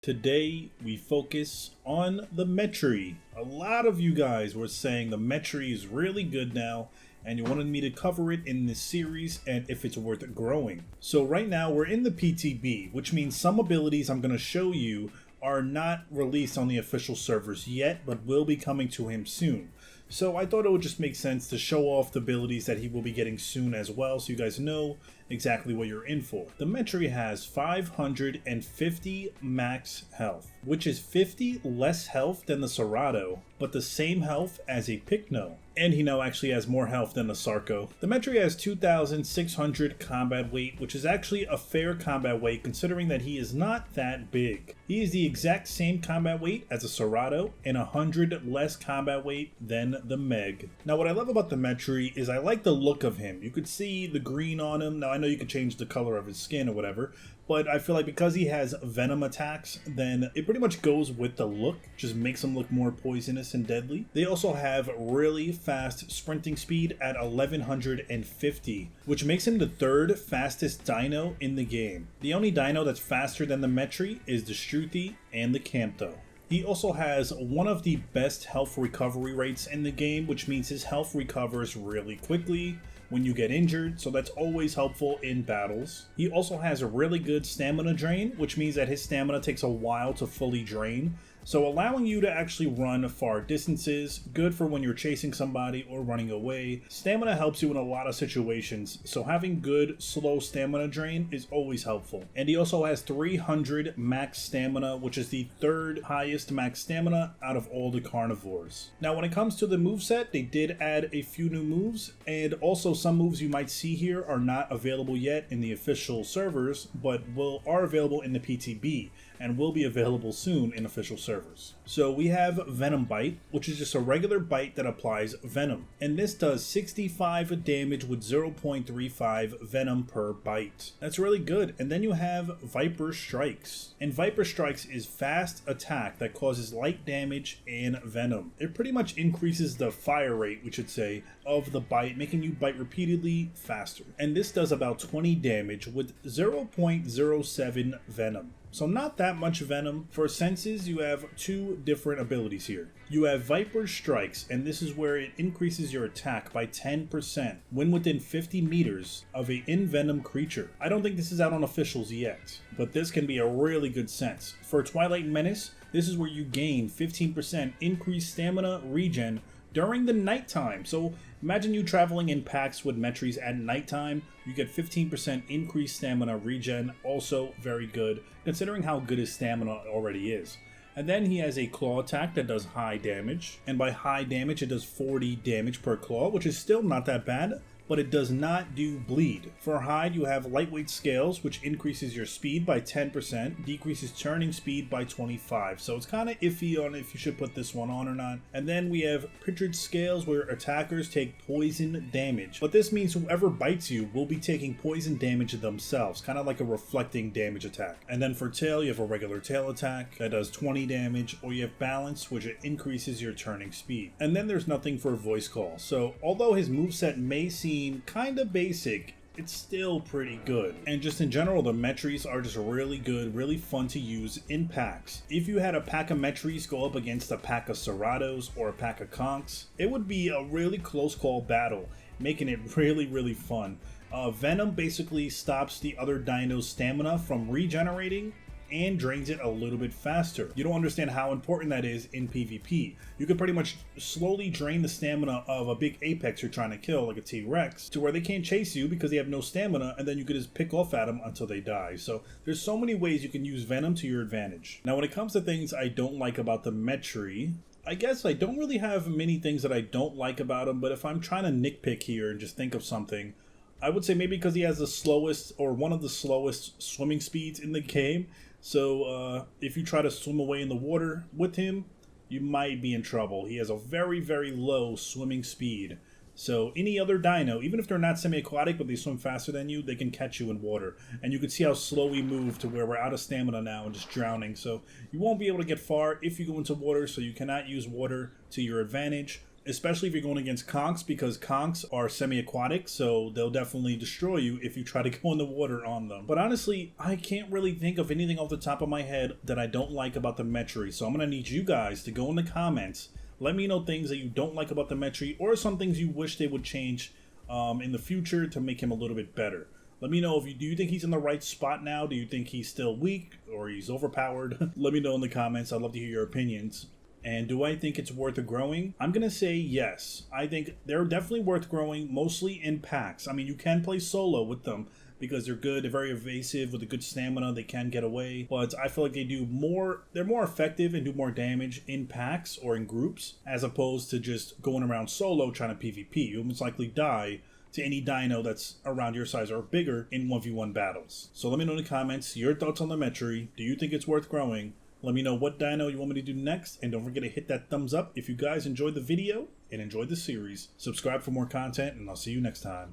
Today we focus on the Metri. A lot of you guys were saying the Metri is really good now and you wanted me to cover it in this series and if it's worth growing. So right now we're in the PTB, which means some abilities I'm going to show you are not released on the official servers yet, but will be coming to him soon. So I thought it would just make sense to show off the abilities that he will be getting soon as well, so you guys know exactly what you're in for. The Metri has 550 max health, which is 50 less health than the Cerrado, but the same health as a Pycno. And he now actually has more health than the Sarco. The Metri has 2,600 combat weight, which is actually a fair combat weight considering that he is not that big. He is the exact same combat weight as a Cerrado and 100 less combat weight than the Meg. Now what I love about the Metri is I like the look of him. You could see the green on him. Now I know you could change the color of his skin or whatever, but I feel like because he has venom attacks, then it pretty much goes with the look, just makes him look more poisonous and deadly. They also have really fast sprinting speed at 1150, which makes him the third fastest dino in the game. The only dino that's faster than the Metri is the Struthi and the Campto. He also has one of the best health recovery rates in the game, which means his health recovers really quickly when you get injured, so that's always helpful in battles. He also has a really good stamina drain, which means that his stamina takes a while to fully drain, so allowing you to actually run far distances, good for when you're chasing somebody or running away. Stamina helps you in a lot of situations, so having good slow stamina drain is always helpful. And he also has 300 max stamina, which is the third highest max stamina out of all the carnivores. Now when it comes to the moveset, they did add a few new moves, and also some moves you might see here are not available yet in the official servers, but are available in the PTB and will be available soon in official servers. So we have Venom Bite, which is just a regular bite that applies venom, and this does 65 damage with 0.35 venom per bite. That's really good. And then you have Viper Strikes, and Viper Strikes is fast attack that causes light damage and venom. It pretty much increases the fire rate, we should say, of the bite, making you bite repeatedly faster. And this does about 20 damage with 0.07 venom. So not that much venom. For senses, you have two different abilities here. You have Viper Strikes, and this is where it increases your attack by 10% when within 50 meters of an in-venom creature. I don't think this is out on officials yet, but this can be a really good sense. For Twilight Menace, this is where you gain 15% increased stamina regen during the nighttime. So imagine you traveling in packs with Metris at nighttime, you get 15% increased stamina regen, also very good, considering how good his stamina already is. And then he has a claw attack that does high damage, and by high damage it does 40 damage per claw, which is still not that bad, but it does not do bleed. For hide, you have lightweight scales, which increases your speed by 10%, decreases turning speed by 25. So it's kind of iffy on if you should put this one on or not. And then we have pritchard scales, where attackers take poison damage. But this means whoever bites you will be taking poison damage themselves, kind of like a reflecting damage attack. And then for tail, you have a regular tail attack that does 20 damage, or you have balance, which increases your turning speed. And then there's nothing for voice call. So although his moveset may seem kind of basic, it's still pretty good. And just in general, the Metris are just really good, really fun to use in packs. If you had a pack of Metris go up against a pack of Cerrados or a pack of Conks, it would be a really close call battle, making it really fun. Venom basically stops the other dino's stamina from regenerating and drains it a little bit faster. You don't understand how important that is in PvP. You could pretty much slowly drain the stamina of a big apex you're trying to kill, like a T-Rex, to where they can't chase you because they have no stamina, and then you could just pick off at them until they die. So there's so many ways you can use Venom to your advantage. Now when it comes to things I don't like about the Metri, I guess I don't really have many things that I don't like about him, but if I'm trying to nitpick here and just think of something, I would say maybe because he has the slowest, or one of the slowest swimming speeds in the game. So if you try to swim away in the water with him, you might be in trouble. He has a very low swimming speed. So any other dino, even if they're not semi-aquatic but they swim faster than you, they can catch you in water. And you can see how slow we move to where we're out of stamina now and just drowning. So you won't be able to get far if you go into water, so you cannot use water to your advantage. especially if you're going against conchs, because conchs are semi-aquatic, so they'll definitely destroy you if you try to go in the water on them. But honestly, I can't really think of anything off the top of my head that I don't like about the Metri, so I'm going to need you guys to go in the comments. Let me know things that you don't like about the Metri, or some things you wish they would change in the future to make him a little bit better. Let me know do you think he's in the right spot now? Do you think he's still weak or he's overpowered? Let me know in the comments. I'd love to hear your opinions. And do I think it's worth growing? I'm going to say yes. I think they're definitely worth growing, mostly in packs. I mean, you can play solo with them because they're good. They're very evasive with a good stamina. They can get away. But I feel like they're more effective and do more damage in packs or in groups as opposed to just going around solo trying to PvP. You'll most likely die to any dino that's around your size or bigger in 1v1 battles. So let me know in the comments your thoughts on the Metri. Do you think it's worth growing? Let me know what dino you want me to do next, and don't forget to hit that thumbs up if you guys enjoyed the video and enjoyed the series. Subscribe for more content, and I'll see you next time.